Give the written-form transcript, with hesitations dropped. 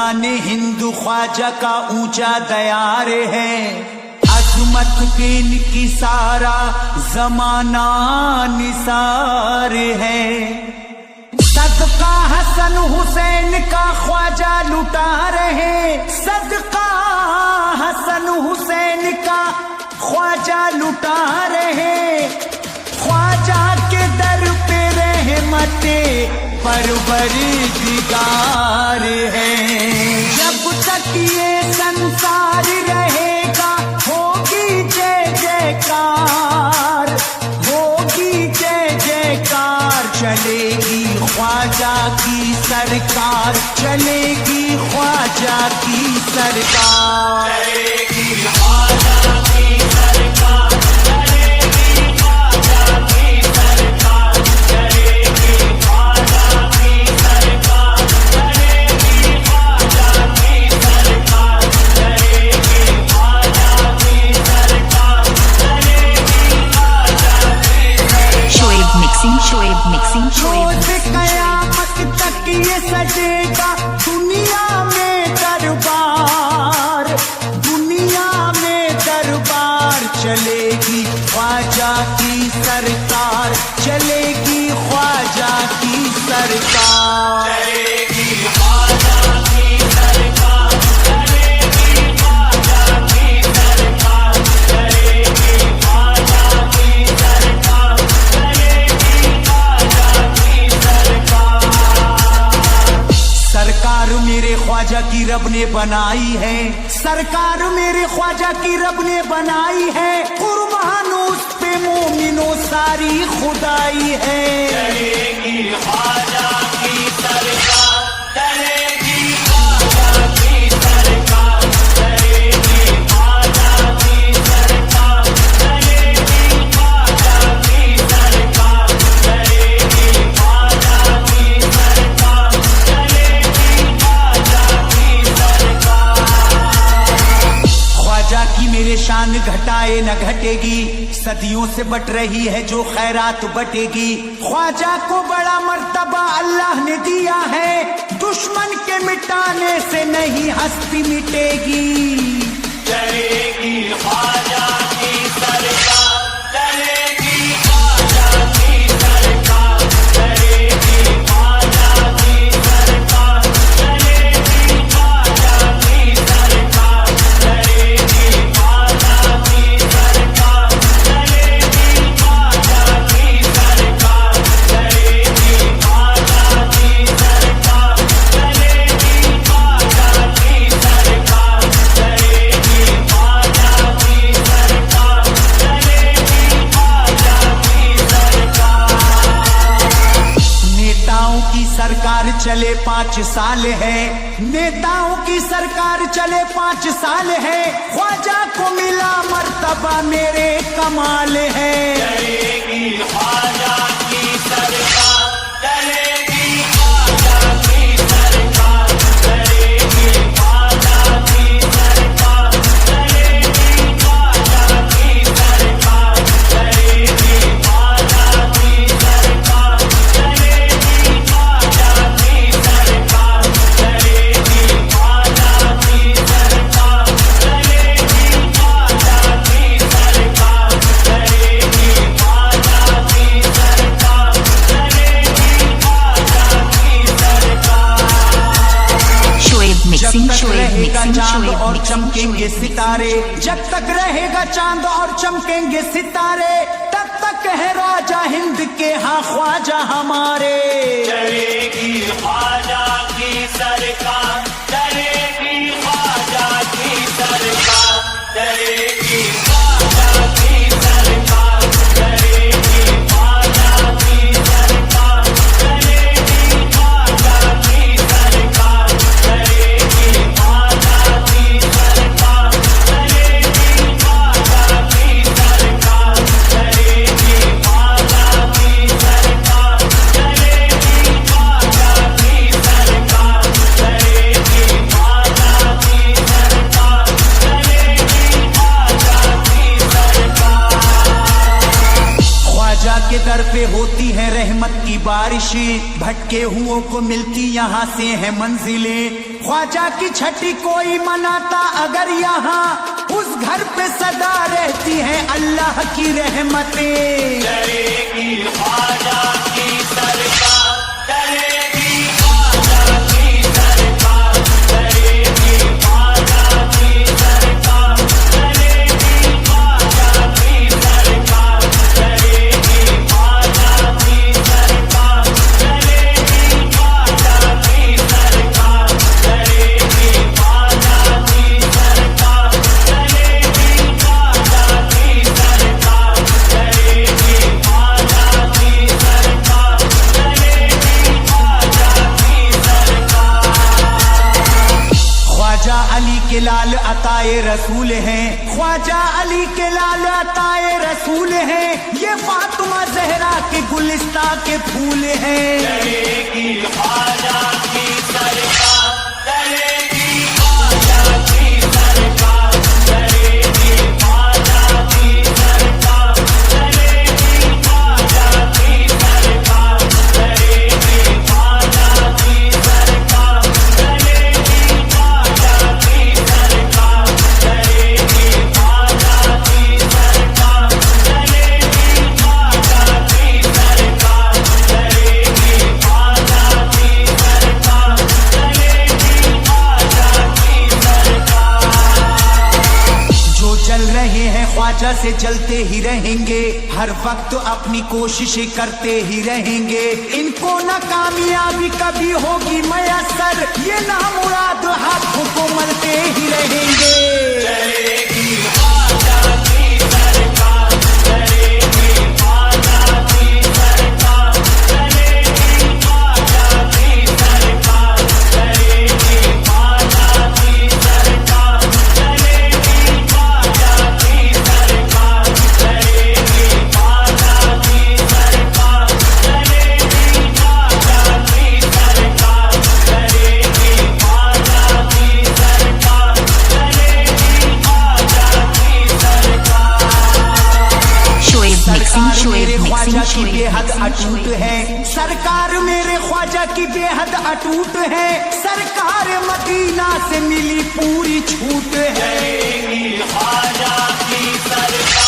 सुल्तान हिंदू ख्वाजा का ऊंचा दयार है, अजमत पे इनकी सारा जमाना निसार है। सदका हसन हुसैन का ख्वाजा लुटा रहे, सदका हसन हुसैन का ख्वाजा लुटा रहे। ख्वाजा के दर पे रहमते परवरदिगार है। जब तक ये संसार रहेगा होगी जय जयकार, होगी जय जयकार। चलेगी ख्वाजा की सरकार, चलेगी ख्वाजा की सरकार, चलेगी ख्वाजा की सरकार, चलेगी ख्वाजा की सरकार, चलेगी ख्वाजा की सरकार, चलेगी ख्वाजा की सरकार, चलेगी ख्वाजा की सरकार, चलेगी ख्वाजा की सरकार। शोएब मिक्सिंग, शोएब मिक्सिंग, शोएब कयामत तक ये सजेगा दुनिया में दरबार, दुनिया में दरबार। चलेगी ख्वाजा की सरकार, चलेगी ख्वाजा की सरकार, चलेगी ख्वाजा की सरकार, चलेगी ख्वाजा की सरकार, चलेगी ख्वाजा की सरकार, चलेगी ख्वाजा की सरकार। सरकार मेरे ख्वाजा की रब ने बनाई है, सरकार मेरे ख्वाजा की रब ने बनाई है। कुर्बान उस पे मोमिनो सारी खुदाई है। चलेगी ख्वाजा की सरकार, चलेगी ख्वाजा की सरकार, चलेगी ख्वाजा की सरकार, चलेगी ख्वाजा की सरकार, चलेगी ख्वाजा की सरकार, चलेगी ख्वाजा की सरकार। ख्वाजा की मेरे शान घटाए न घटेगी, सदियों से बट रही है जो खैरात बटेगी। ख्वाजा को बड़ा मर्तबा अल्लाह ने दिया है, दुश्मन के मिटाने से नहीं हस्ती मिटेगी। चलेगी ख्वाजा की सरकार, चलेगी ख्वाजा की सरकार, चलेगी ख्वाजा की सरकार, चलेगी ख्वाजा की सरकार, चलेगी ख्वाजा की सरकार, चलेगी ख्वाजा की सरकार, चलेगी ख्वाजा की सरकार, चलेगी ख्वाजा की सरकार, चलेगी ख्वाजा की सरकार, चलेगी ख्वाजा की सरकार। नेताओं की सरकार चले 5 साल है, नेताओं की सरकार चले 5 साल है। ख्वाजा को मिला मर्तबा मेरे कमाल है। चलेगी ख्वाजा की सरकार, चलेगी ख्वाजा की सरकार, चलेगी ख्वाजा की सरकार, चलेगी ख्वाजा की सरकार, चलेगी ख्वाजा की सरकार, चलेगी ख्वाजा की सरकार, चलेगी ख्वाजा की सरकार, चलेगी ख्वाजा की सरकार, चलेगी ख्वाजा की सरकार, चलेगी ख्वाजा की सरकार। शोएब मिक्सिंग, जब तक शोएब रहेगा मिक्सिंग, चांद शोएब और मिक्सिंग, चमकेंगे सितारे, जब तक रहेगा चांद और चमकेंगे सितारे, तब तक है राजा हिंद के हाँ ख्वाजा हमारे। चलेगी ख्वाजा की सरकार, चलेगी ख्वाजा की सरकार, चलेगी ख्वाजा की सरकार, चलेगी ख्वाजा की सरकार, चलेगी ख्वाजा की सरकार, चलेगी ख्वाजा की सरकार, चलेगी ख्वाजा की सरकार, चलेगी ख्वाजा की सरकार, चलेगी ख्वाजा की सरकार, चलेगी ख्वाजा की सरकार, चलेगी ख्वाजा की सरकार। ख्वाजा के दर पे होती है रहमत की बारिशें, भटके हुओं को मिलती यहाँ से है मंजिलें। ख्वाजा की छठी कोई मनाता अगर यहाँ, उस घर पे सदा रहती है अल्लाह की रहमतें। डरेगी ख्वाजा की सरकार, डरेगी ख्वाजा की सरकार, डरेगी ख्वाजा की सरकार, डरेगी ख्वाजा की सरकार, डरेगी ख्वाजा की सरकार, डरेगी ख्वाजा की सरकार, डरेगी ख्वाजा की सरकार, डरेगी ख्वाजा की सरकार, डरेगी ख्वाजा की सरकार, डरेगी ख्वाजा की सरकार। ख्वाजा अली के लाल अताए रसूल हैं, ख्वाजा अली के लाल अताए रसूल हैं, ये फातिमा जहरा के गुलिस्ता के फूल हैं। डरेगी ख्वाजा की सरकार, डरेगी ख्वाजा की सरकार, डरेगी ख्वाजा की सरकार, डरेगी ख्वाजा की सरकार, डरेगी ख्वाजा की सरकार, डरेगी ख्वाजा की सरकार, डरेगी ख्वाजा की सरकार, डरेगी ख्वाजा की सरकार, डरेगी ख्वाजा की सरकार, डरेगी ख्वाजा की सरकार। जो चल रहे हैं ख्वाजा से चलते ही रहेंगे, हर वक्त अपनी कोशिशें करते ही रहेंगे। इनको न कामयाबी कभी होगी मयसर, ये नामुराद हाथों को मलते ही रहेंगे। डरेगी ख्वाजा की सरकार, डरेगी ख्वाजा की सरकार, डरेगी ख्वाजा की सरकार, डरेगी ख्वाजा की सरकार, डरेगी ख्वाजा की सरकार, डरेगी ख्वाजा की सरकार, डरेगी ख्वाजा की सरकार, डरेगी ख्वाजा की सरकार, डरेगी ख्वाजा की सरकार। शोएब मिक्सिंग, सरकार शोएब मेरे ख्वाजा मिक्सिंग, की बेहद शोएब अटूट मिक्सिंग, है, सरकार मेरे ख्वाजा की बेहद अटूट है, सरकार मदीना से मिली पूरी छूट है। डरेगी ख्वाजा की सरकार।